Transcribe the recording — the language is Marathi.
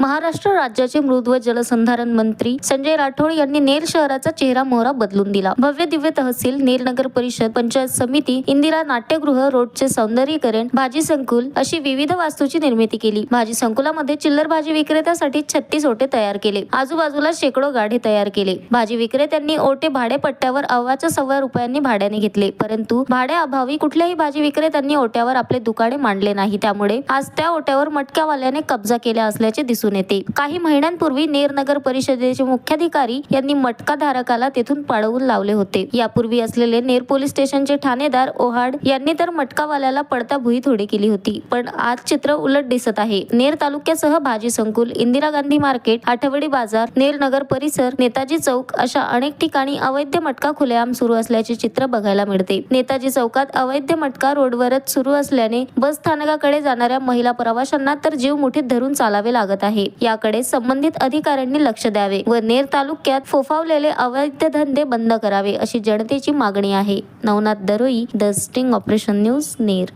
महाराष्ट्र राज्याचे मृद व जलसंधारण मंत्री संजय राठोड यांनी नेर शहराचा चेहरा मोहरा बदलून दिला. भव्य दिव्य तहसील, नेर नगर परिषद, पंचायत समिती, इंदिरा नाट्यगृह, रोडचे सौंदर्यीकरण, भाजी संकुल अशी विविध वास्तूची निर्मिती केली. भाजी संकुलामध्ये चिल्लर भाजी विक्रेत्यासाठी 36 ओटे तयार केले. आजूबाजूला शेकडो गाढे तयार केले. भाजी विक्रेत्यांनी ओटे भाडेपट्ट्यावर अव्वाच्या सव्वा रुपयांनी भाड्याने घेतले. परंतु भाड्याअभावी कुठल्याही भाजी विक्रेत्यांनी ओट्यावर आपले दुकाने मांडले नाही. त्यामुळे आज त्या ओट्यावर मटक्यावाल्याने कब्जा केला असल्याचे दिसून येते. काही महिन्यांपूर्वी नेर नगर परिषदेचे मुख्याधिकारी यांनी मटका धारकाला तेथून पळवून लावले होते. यापूर्वी असलेले नेर पोलीस स्टेशनचे ठाणेदार ओहाड यांनी तर मटकावाल्याला पडता भुई थोडी केली होती. पण आज चित्र उलट दिसत आहे. नेर तालुक्यासह भाजी संकुल, इंदिरा गांधी मार्केट, आठवडी बाजार, नेर नगर परिसर, नेताजी चौक अशा अनेक ठिकाणी अवैध मटका खुलेआम सुरू असल्याचे चित्र बघायला मिळते. नेताजी चौकात अवैध मटका रोडवरच सुरू असल्याने बस स्थानकाकडे जाणाऱ्या महिला प्रवाशांना तर जीव मुठीत धरून चालावे लागत आहे. याकडे संबंधित अधिकाऱ्यांनी लक्ष द्यावे व नेर तालुक्यात फोफावलेले अवैध धंदे बंद करावे अशी जनतेची मागणी आहे. Navnath Daroi, the sting operation news, Ner.